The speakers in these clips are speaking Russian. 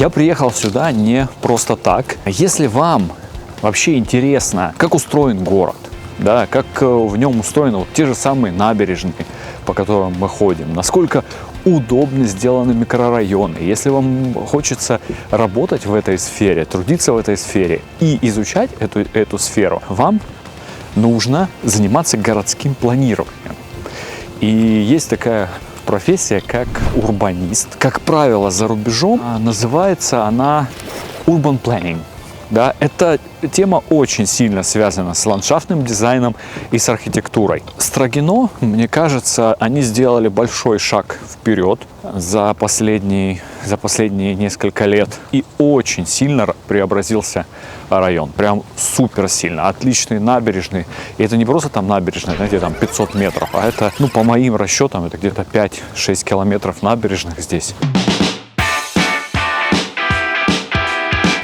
Я приехал сюда не просто так. Если вам вообще интересно, как устроен город, да, как в нем устроены вот те же самые набережные, по которым мы ходим, насколько удобно сделаны микрорайоны. Если вам хочется работать в этой сфере, трудиться в этой сфере и изучать эту сферу, вам нужно заниматься городским планированием. И есть такая профессия, как урбанист. Как правило, за рубежом называется она urban planning. Да, эта тема очень сильно связана с ландшафтным дизайном и с архитектурой. Строгино, мне кажется, они сделали большой шаг вперед за последние несколько лет. И очень сильно преобразился район. Прям супер сильно. Отличные набережные. И это не просто там набережная, знаете, там 500 метров, а это, ну, по моим расчетам, это где-то 5-6 километров набережных здесь.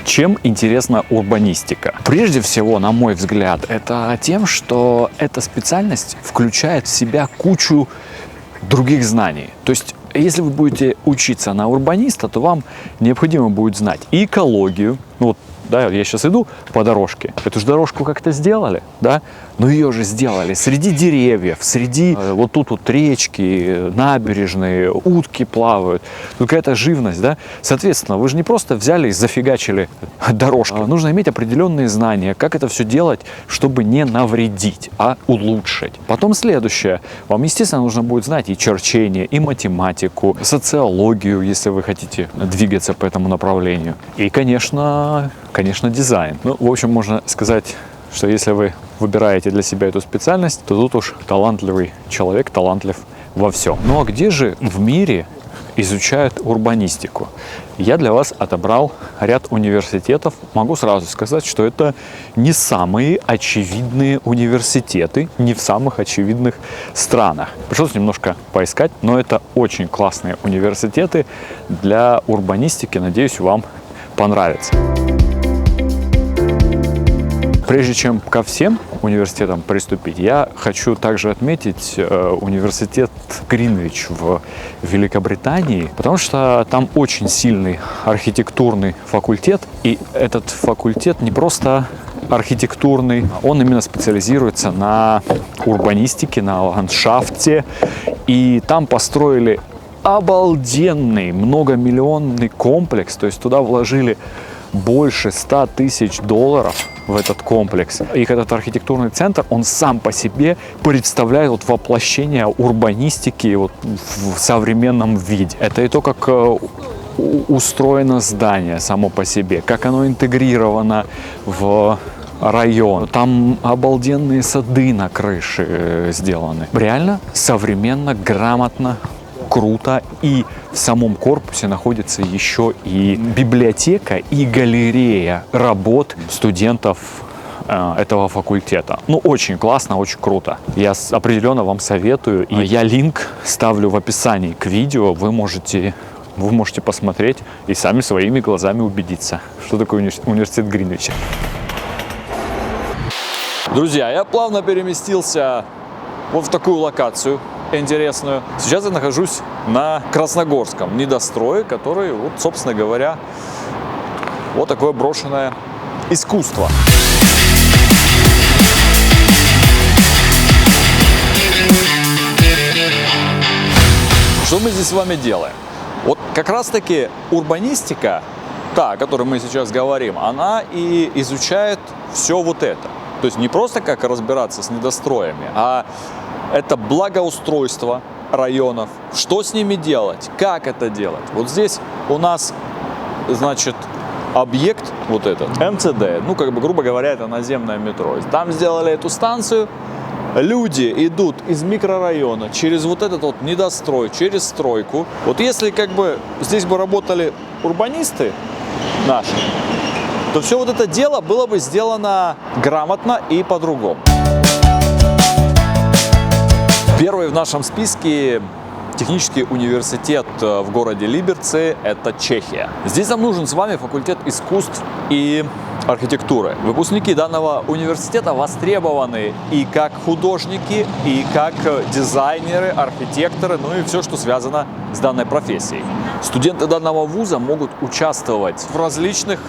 Чем интересна урбанистика? Прежде всего, на мой взгляд, это тем, что эта специальность включает в себя кучу других знаний. То есть, если вы будете учиться на урбаниста, то вам необходимо будет знать и экологию. Ну, вот, да, я сейчас иду по дорожке. Эту же дорожку как-то сделали, да? Но ее же сделали среди деревьев, среди вот тут вот речки, набережные, утки плавают. Тут какая-то живность, да? Соответственно, вы же не просто взяли и зафигачили дорожки. Нужно иметь определенные знания, как это все делать, чтобы не навредить, а улучшить. Потом следующее. Вам, естественно, нужно будет знать и черчение, и математику, социологию, если вы хотите двигаться по этому направлению. И, конечно, дизайн. Ну, в общем, можно сказать, что если вы выбираете для себя эту специальность, то тут уж талантливый человек, талантлив во всем. Ну а где же в мире изучают урбанистику? Я для вас отобрал ряд университетов. Могу сразу сказать, что это не самые очевидные университеты, не в самых очевидных странах. Пришлось немножко поискать, но это очень классные университеты для урбанистики. Надеюсь, вам понравится. Прежде чем ко всем университетам приступить, я хочу также отметить университет Гринвич в Великобритании, потому что там очень сильный архитектурный факультет, и этот факультет не просто архитектурный, он именно специализируется на урбанистике, на ландшафте, и там построили обалденный многомиллионный комплекс, то есть туда вложили больше 100 тысяч долларов в этот комплекс. И этот архитектурный центр, он сам по себе представляет вот воплощение урбанистики вот в современном виде. Это и то, как устроено здание само по себе, как оно интегрировано в район. Там обалденные сады на крыше сделаны. Реально современно, грамотно, круто. И в самом корпусе находится еще и библиотека и галерея работ студентов этого факультета. Ну, очень классно, очень круто. Я определенно вам советую. И я линк ставлю в описании к видео. Вы можете посмотреть и сами своими глазами убедиться, что такое университет Гринвича. Друзья, я плавно переместился вот в такую локацию интересную. Сейчас я нахожусь на Красногорском недострое, который, вот, собственно говоря, вот такое брошенное искусство. Что мы здесь с вами делаем? Вот как раз-таки урбанистика, та, о которой мы сейчас говорим, она и изучает все вот это. То есть не просто как разбираться с недостроями, а это благоустройство районов, что с ними делать, как это делать. Вот здесь у нас, значит, объект вот этот, МЦД, ну, как бы, грубо говоря, это наземное метро. Там сделали эту станцию, люди идут из микрорайона через вот этот вот недострой, через стройку. Вот если, как бы, здесь бы работали урбанисты наши, то все вот это дело было бы сделано грамотно и по-другому. Первый в нашем списке технический университет в городе Либерцы – это Чехия. Здесь нам нужен с вами факультет искусств и архитектуры. Выпускники данного университета востребованы и как художники, и как дизайнеры, архитекторы, ну и все, что связано с данной профессией. Студенты данного вуза могут участвовать в различных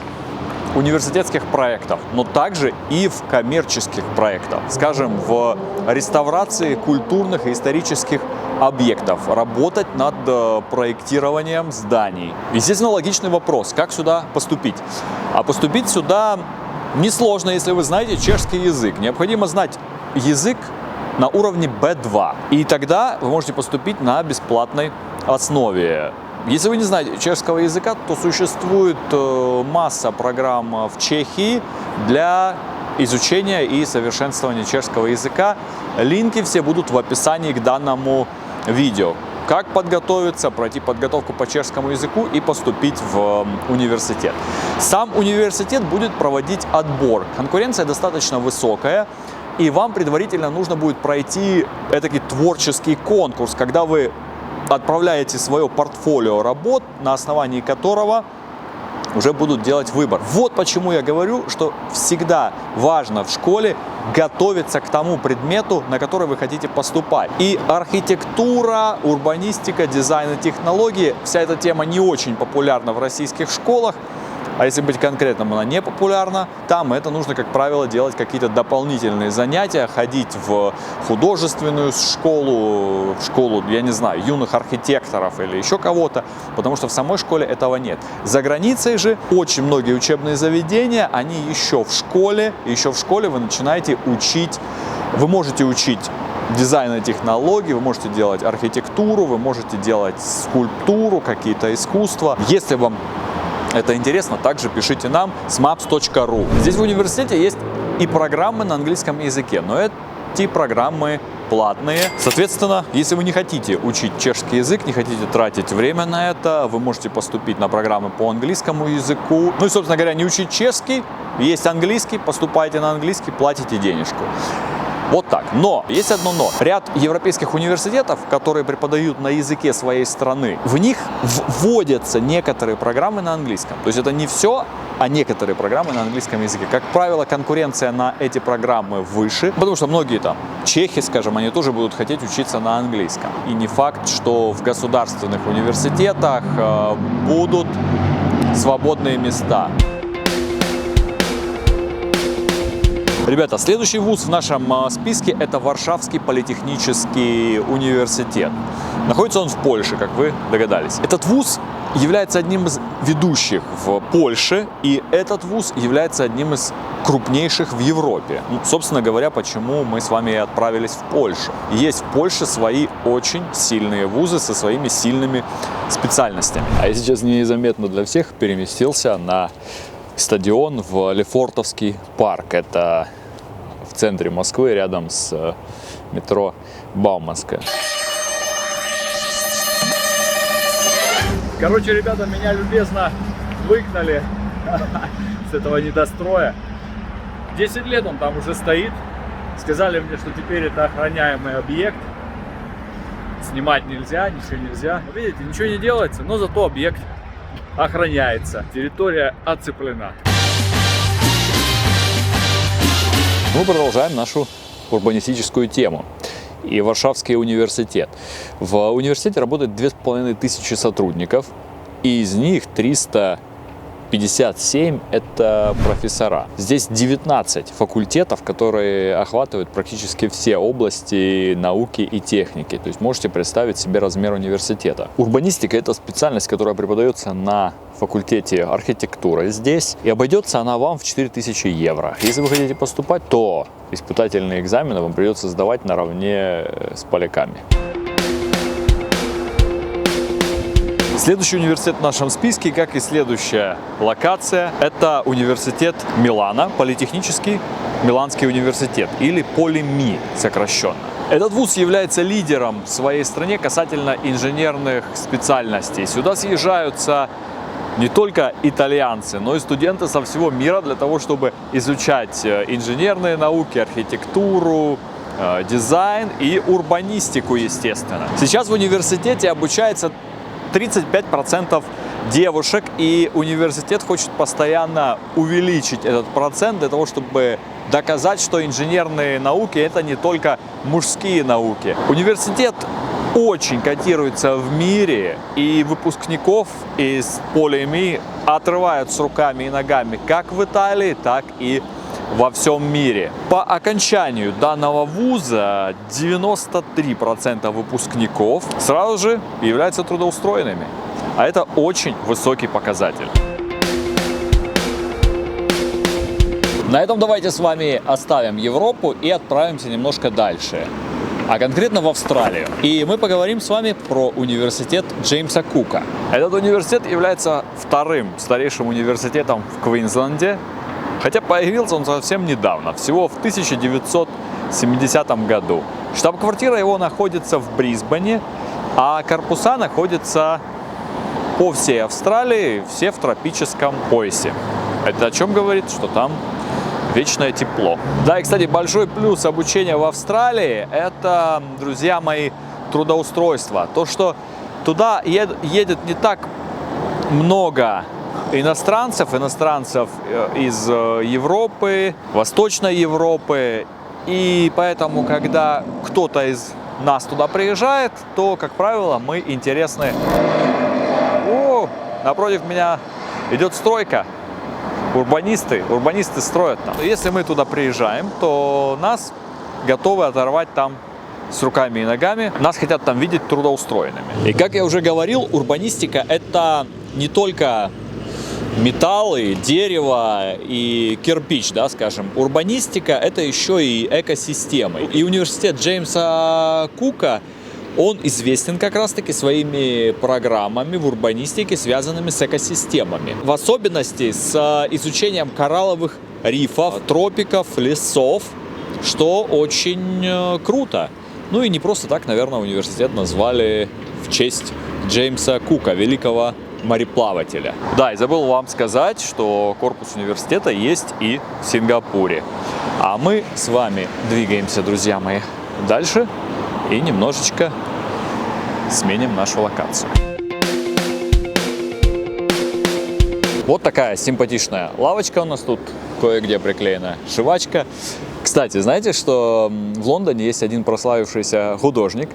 университетских проектах, но также и в коммерческих проектах, скажем, в реставрации культурных и исторических объектов, работать над проектированием зданий. Естественно, логичный вопрос, как сюда поступить? А поступить сюда несложно, если вы знаете чешский язык. Необходимо знать язык на уровне B2, и тогда вы можете поступить на бесплатной основе. Если вы не знаете чешского языка, то существует масса программ в Чехии для изучения и совершенствования чешского языка. Линки все будут в описании к данному видео. Как подготовиться, пройти подготовку по чешскому языку и поступить в университет. Сам университет будет проводить отбор. Конкуренция достаточно высокая, и вам предварительно нужно будет пройти этакий творческий конкурс, когда вы отправляете свое портфолио работ, на основании которого уже будут делать выбор. Вот почему я говорю, что всегда важно в школе готовиться к тому предмету, на который вы хотите поступать. И архитектура, урбанистика, дизайн и технологии, вся эта тема не очень популярна в российских школах. А если быть конкретным, она не популярна. Там это нужно, как правило, делать какие-то дополнительные занятия, ходить в художественную школу, в школу, я не знаю, юных архитекторов или еще кого-то, потому что в самой школе этого нет. За границей же очень многие учебные заведения, они еще в школе вы начинаете учить, вы можете учить дизайн и технологии, вы можете делать архитектуру, вы можете делать скульптуру, какие-то искусства. Если вам это интересно, также пишите нам smaps.ru. Здесь в университете есть и программы на английском языке, но эти программы платные. Соответственно, если вы не хотите учить чешский язык, не хотите тратить время на это, вы можете поступить на программы по английскому языку. Ну и, собственно говоря, не учить чешский, есть английский, поступайте на английский, платите денежку. Вот так. Но, есть одно но. Ряд европейских университетов, которые преподают на языке своей страны, в них вводятся некоторые программы на английском. То есть это не все, а некоторые программы на английском языке. Как правило, конкуренция на эти программы выше, потому что многие там чехи, скажем, они тоже будут хотеть учиться на английском. И не факт, что в государственных университетах будут свободные места. Ребята, следующий вуз в нашем списке – это Варшавский политехнический университет. Находится он в Польше, как вы догадались. Этот вуз является одним из ведущих в Польше, и этот вуз является одним из крупнейших в Европе. Ну, собственно говоря, почему мы с вами и отправились в Польшу. Есть в Польше свои очень сильные вузы со своими сильными специальностями. А я сейчас незаметно для всех переместился на стадион в Лефортовский парк. Это в центре Москвы, рядом с метро Бауманская. Короче, ребята, меня любезно выгнали с этого недостроя. 10 лет он там уже стоит. Сказали мне, что теперь это охраняемый объект. Снимать нельзя, ничего нельзя. Видите, ничего не делается, но зато объект охраняется. Территория оцеплена. Мы продолжаем нашу урбанистическую тему. И Варшавский университет. В университете работает 2500 сотрудников, и из них 357 это профессора. Здесь 19 факультетов, которые охватывают практически все области науки и техники. То есть можете представить себе размер университета. Урбанистика – это специальность, которая преподается на факультете архитектуры здесь, и обойдется она вам в 4000 евро. Если вы хотите поступать, то испытательные экзамены вам придется сдавать наравне с поляками. Следующий университет в нашем списке, как и следующая локация, это университет Милана, политехнический Миланский университет, или Полими сокращенно. Этот вуз является лидером в своей стране касательно инженерных специальностей. Сюда съезжаются не только итальянцы, но и студенты со всего мира для того, чтобы изучать инженерные науки, архитектуру, дизайн и урбанистику, естественно. Сейчас в университете обучается 35% девушек, и университет хочет постоянно увеличить этот процент для того, чтобы доказать, что инженерные науки – это не только мужские науки. Университет очень котируется в мире, и выпускников из Полеми отрывают с руками и ногами как в Италии, так и во всем мире. По окончанию данного вуза 93% выпускников сразу же являются трудоустроенными. А это очень высокий показатель. На этом давайте с вами оставим Европу и отправимся немножко дальше. А конкретно в Австралию. И мы поговорим с вами про университет Джеймса Кука. Этот университет является вторым старейшим университетом в Квинсленде. Хотя появился он совсем недавно, всего в 1970 году. Штаб-квартира его находится в Брисбене, а корпуса находятся по всей Австралии, все в тропическом поясе. Это о чем говорит? Что там вечное тепло. Да, и, кстати, большой плюс обучения в Австралии – это, друзья мои, трудоустройство. То, что туда едет не так много иностранцев из Европы, Восточной Европы. И поэтому, когда кто-то из нас туда приезжает, то, как правило, мы интересны. О, напротив меня идет стройка. Урбанисты строят там. Если мы туда приезжаем, то нас готовы оторвать там с руками и ногами. Нас хотят там видеть трудоустроенными. И как я уже говорил, урбанистика – это не только металлы, дерево и кирпич, да, скажем. Урбанистика – это еще и экосистемы. И университет Джеймса Кука, он известен как раз-таки своими программами в урбанистике, связанными с экосистемами. В особенности с изучением коралловых рифов, тропиков, лесов, что очень круто. Ну и не просто так, наверное, университет назвали в честь Джеймса Кука, великого мореплавателя. Да, и забыл вам сказать, что корпус университета есть и в Сингапуре. А мы с вами двигаемся, друзья мои, дальше и немножечко сменим нашу локацию. Вот такая симпатичная лавочка у нас тут кое-где приклеена, шивачка. Кстати, знаете, что в Лондоне есть один прославившийся художник,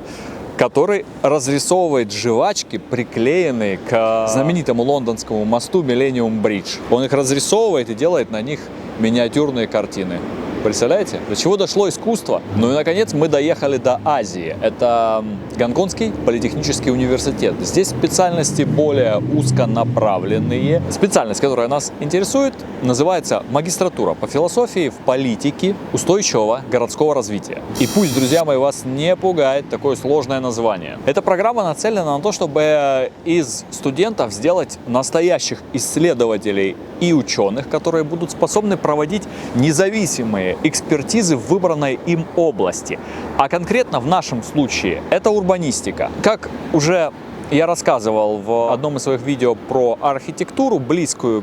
который разрисовывает жвачки, приклеенные к знаменитому лондонскому мосту Millennium Bridge. Он их разрисовывает и делает на них миниатюрные картины. Представляете, до чего дошло искусство? Ну и, наконец, мы доехали до Азии. Это Гонконгский политехнический университет. Здесь специальности более узконаправленные. Специальность, которая нас интересует, называется магистратура по философии в политике устойчивого городского развития. И пусть, друзья мои, вас не пугает такое сложное название. Эта программа нацелена на то, чтобы из студентов сделать настоящих исследователей и ученых, которые будут способны проводить независимые экспертизы в выбранной им области. А конкретно в нашем случае это урбанистика. Как уже я рассказывал в одном из своих видео про архитектуру, близкую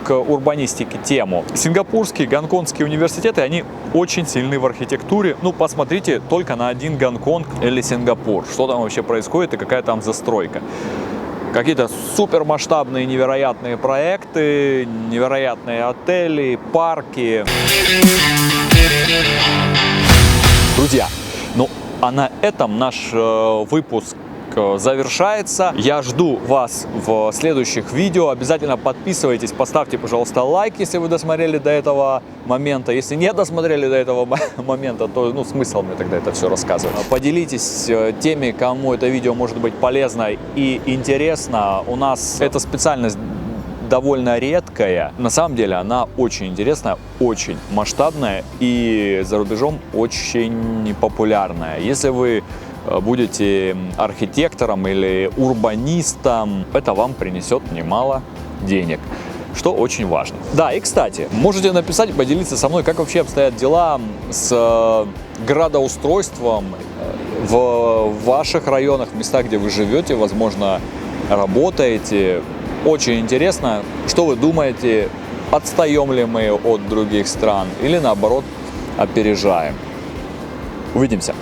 к урбанистике тему, сингапурские, гонконгские университеты, они очень сильны в архитектуре. Ну, посмотрите только на один Гонконг или Сингапур, что там вообще происходит и какая там застройка. Какие-то супермасштабные, невероятные проекты, невероятные отели, парки. Друзья, ну а на этом наш выпуск завершается. Я жду вас в следующих видео. Обязательно подписывайтесь, поставьте, пожалуйста, лайк, если вы досмотрели до этого момента. Если не досмотрели до этого момента, то смысл мне тогда это все рассказывать. Поделитесь теми, кому это видео может быть полезно и интересно. У нас эта специальность довольно редкая. На самом деле она очень интересная, очень масштабная и за рубежом очень популярная. Если вы будете архитектором или урбанистом, это вам принесет немало денег, что очень важно. Да, и кстати, можете написать, поделиться со мной, как вообще обстоят дела с градоустройством в ваших районах, в местах, где вы живете, возможно, работаете. Очень интересно, что вы думаете, отстаем ли мы от других стран или наоборот опережаем. Увидимся!